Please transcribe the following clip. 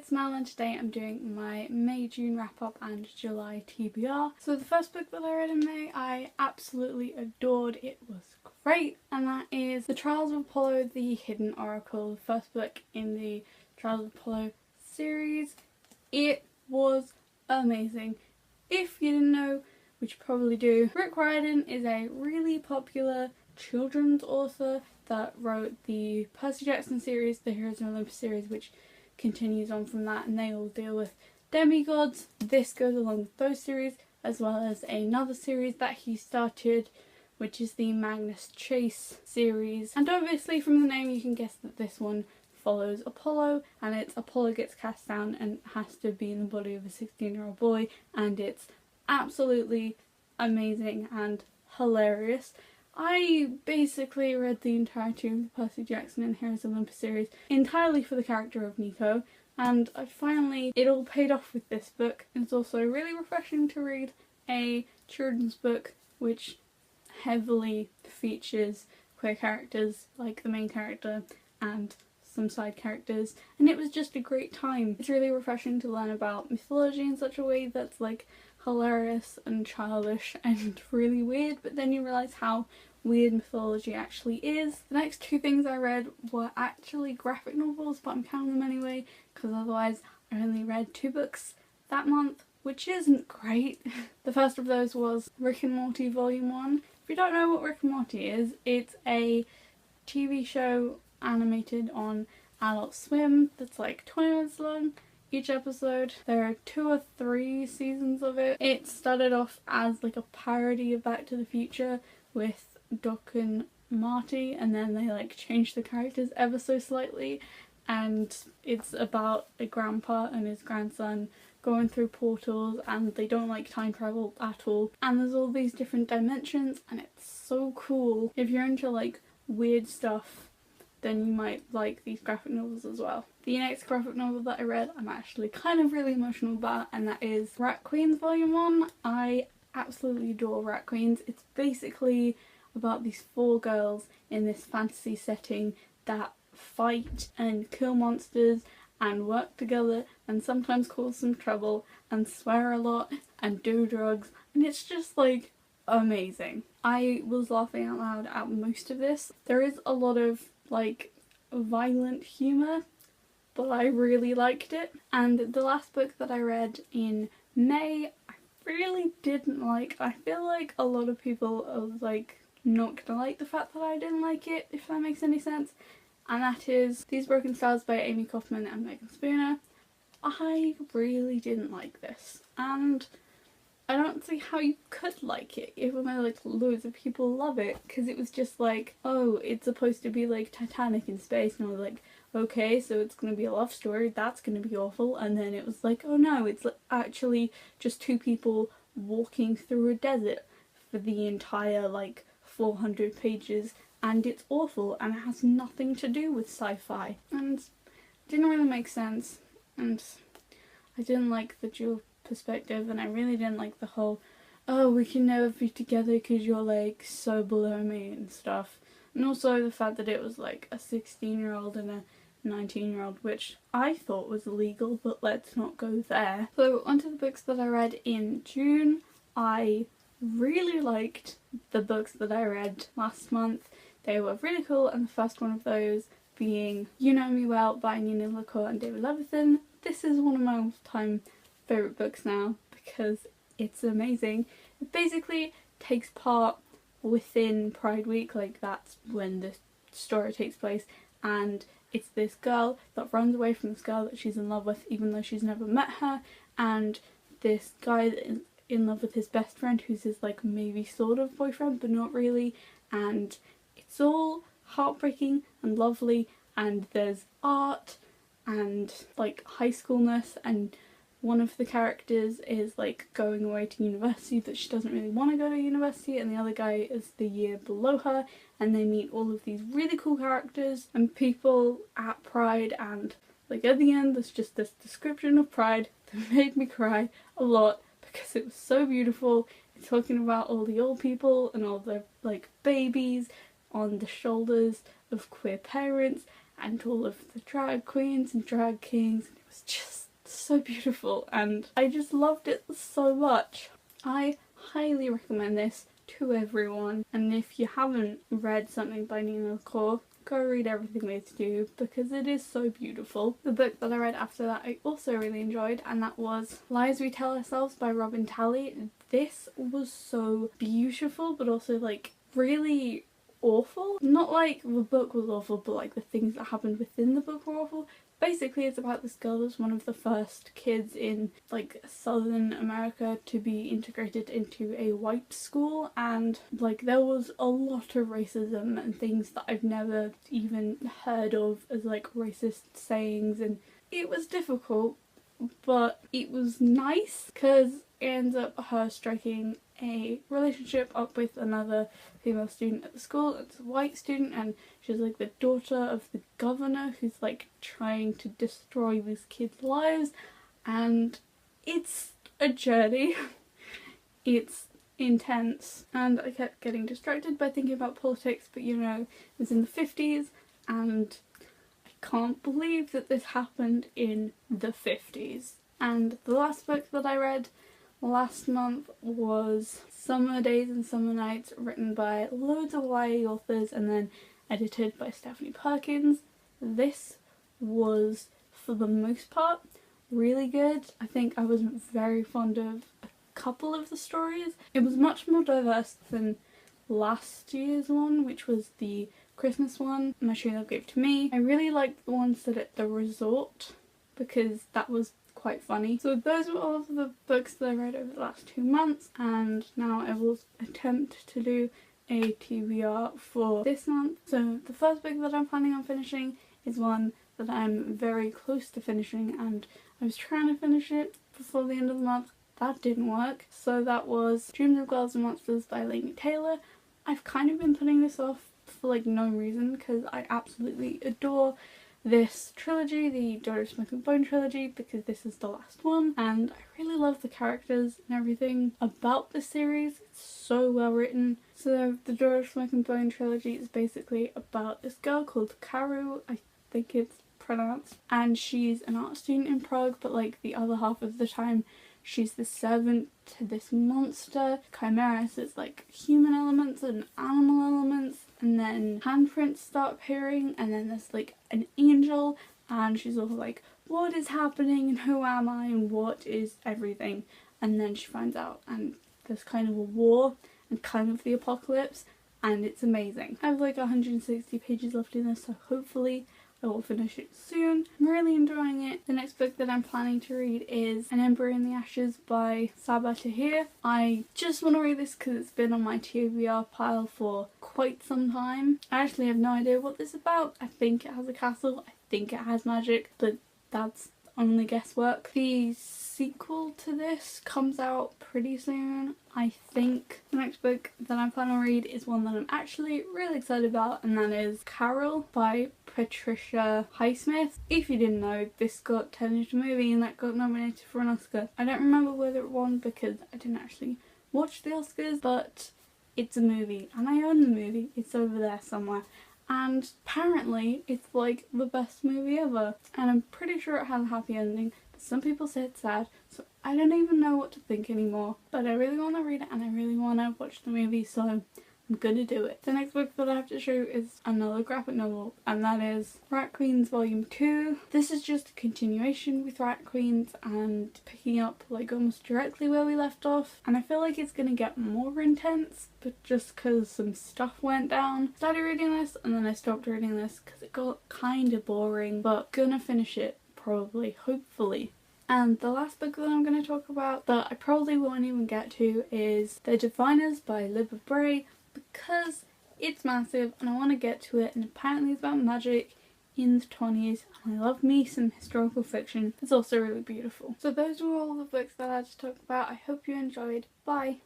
it's Mel and today I'm doing my May-June wrap-up and July TBR. So the first book that I read in May I absolutely adored. It was great, and that is The Trials of Apollo, the Hidden Oracle, the first book in the Trials of Apollo series. It was amazing. If you didn't know, which you probably do, Rick Riordan is a really popular children's author that wrote the Percy Jackson series, the Heroes of Olympus series, which continues on from that, and they all deal with demigods. This goes along with those series, as well as another series that he started, which is the Magnus Chase series. And obviously from the name you can guess that this one follows Apollo, and it's Apollo gets cast down and has to be in the body of a 16-year-old boy, and it's absolutely amazing and hilarious. I basically read the entirety of the Percy Jackson and Heroes of Olympus series entirely for the character of Nico, and it all paid off with this book. It's also really refreshing to read a children's book which heavily features queer characters like the main character and some side characters, and it was just a great time. It's really refreshing to learn about mythology in such a way that's like hilarious and childish and really weird, but then you realise how weird mythology actually is. The next two things I read were actually graphic novels, but I'm counting them anyway because otherwise I only read 2 books that month, which isn't great. The first of those was Rick and Morty Volume 1. If you don't know what Rick and Morty is, it's a TV show animated on Adult Swim that's like 20 minutes long each episode. There are 2 or 3 seasons of it. It started off as like a parody of Back to the Future with Doc and Marty, and then they like changed the characters ever so slightly, and it's about a grandpa and his grandson going through portals, and they don't like time travel at all, and there's all these different dimensions, and it's so cool. If you're into like weird stuff, then you might like these graphic novels as well. The next graphic novel that I read I'm actually kind of really emotional about, and that is Rat Queens Volume 1. I absolutely adore Rat Queens. It's basically about these 4 girls in this fantasy setting that fight and kill monsters and work together and sometimes cause some trouble and swear a lot and do drugs, and it's just like amazing. I was laughing out loud at most of this. There is a lot of like violent humour, but I really liked it. And the last book that I read in May I really didn't like. I feel like a lot of people are like not gonna like the fact that I didn't like it, if that makes any sense, and that is These Broken Stars by Amy Kaufman and Megan Spooner. I really didn't like this, and I don't see how you could like it, even though like loads of people love it, because it was just like, oh, it's supposed to be like Titanic in space, and I was like, okay, so it's gonna be a love story, that's gonna be awful. And then it was like, oh no, it's actually just 2 people walking through a desert for the entire like 400 pages, and it's awful and it has nothing to do with sci-fi, and it didn't really make sense, and I didn't like the dual perspective, and I really didn't like the whole, oh, we can never be together because you're like so below me and stuff, and also the fact that it was like a 16-year-old and a 19-year-old, which I thought was illegal, but let's not go there. So onto the books that I read in June. I really liked the books that I read last month. They were really cool, and the first one of those being You Know Me Well by Nina LaCour and David Levithan. This is one of my all-time favourite books now because it's amazing. It basically takes part within Pride Week, like that's when the story takes place, and it's this girl that runs away from this girl that she's in love with even though she's never met her, and this guy that is in love with his best friend who's his like maybe sort of boyfriend but not really, and it's all heartbreaking and lovely, and there's art and like high schoolness, and one of the characters is like going away to university but she doesn't really want to go to university, and the other guy is the year below her, and they meet all of these really cool characters and people at Pride, and like at the end there's just this description of Pride that made me cry a lot because it was so beautiful. It's talking about all the old people and all the like babies on the shoulders of queer parents and all of the drag queens and drag kings, and it was just so beautiful and I just loved it so much. I highly recommend this to everyone, and if you haven't read something by Nina LaCour, go read Everything Leads to You because it is so beautiful. The book that I read after that I also really enjoyed, and that was Lies We Tell Ourselves by Robin Talley. This was so beautiful but also like really awful. Not like the book was awful, but like the things that happened within the book were awful. Basically it's about this girl that's one of the first kids in like Southern America to be integrated into a white school, and like there was a lot of racism and things that I've never even heard of as like racist sayings, and it was difficult but it was nice because it ends up her striking a relationship up with another female student at the school. It's a white student and she's like the daughter of the governor who's like trying to destroy these kids' lives, and it's a journey. It's intense and I kept getting distracted by thinking about politics, but you know, it was in the 50s and I can't believe that this happened in the 50s. And the last book that I read last month was Summer Days and Summer Nights, written by loads of YA authors and then edited by Stephanie Perkins. This was, for the most part, really good. I think I was very fond of a couple of the stories. It was much more diverse than last year's one, which was the Christmas one, My True Love Gave to Me. I really liked the ones set at the resort because that was quite funny. So those were all of the books that I read over the last 2 months, and now I will attempt to do a TBR for this month. So the first book that I'm planning on finishing is one that I'm very close to finishing, and I was trying to finish it before the end of the month. That didn't work. So that was Dreams of Girls and Monsters by Laini Taylor. I've kind of been putting this off for like no reason because I absolutely adore this trilogy, the Daughter of Smoke and Bone trilogy, because this is the last one, and I really love the characters and everything about the series. It's so well written. So the Daughter of Smoke and Bone trilogy is basically about this girl called Karu, I think it's pronounced, and she's an art student in Prague, but like the other half of the time she's the servant to this monster, Chimera. So it's like human elements and animal elements, and then handprints start appearing, and then there's like an angel, and she's all like, what is happening and who am I and what is everything? And then she finds out and there's kind of a war and kind of the apocalypse, and it's amazing. I have like 160 pages left in this, so hopefully I will finish it soon. I'm really enjoying it. The next book that I'm planning to read is An Ember in the Ashes by Sabaa Tahir. I just want to read this because it's been on my TBR pile for quite some time. I actually have no idea what this is about. I think it has a castle, I think it has magic, but that's only guesswork. The sequel to this comes out pretty soon, I think. The next book that I'm planning to read is one that I'm actually really excited about, and that is Carol by Patricia Highsmith. If you didn't know, this got turned into a movie and that got nominated for an Oscar. I don't remember whether it won because I didn't actually watch the Oscars, but it's a movie and I own the movie. It's over there somewhere. And apparently it's like the best movie ever, and I'm pretty sure it has a happy ending, but some people say it's sad, so I don't even know what to think anymore. But I really want to read it and I really want to watch the movie, so I'm gonna do it. The next book that I have to show is another graphic novel, and that is Rat Queens Volume 2. This is just a continuation with Rat Queens and picking up like almost directly where we left off, and I feel like it's gonna get more intense, but just because some stuff went down. I started reading this and then I stopped reading this because it got kind of boring, but gonna finish it probably, hopefully. And the last book that I'm going to talk about that I probably won't even get to is The Diviners by Libba Bray, because it's massive and I want to get to it, and apparently it's about magic in the 20s, and I love me some historical fiction. It's also really beautiful. So those were all the books that I had to talk about. I hope you enjoyed. Bye!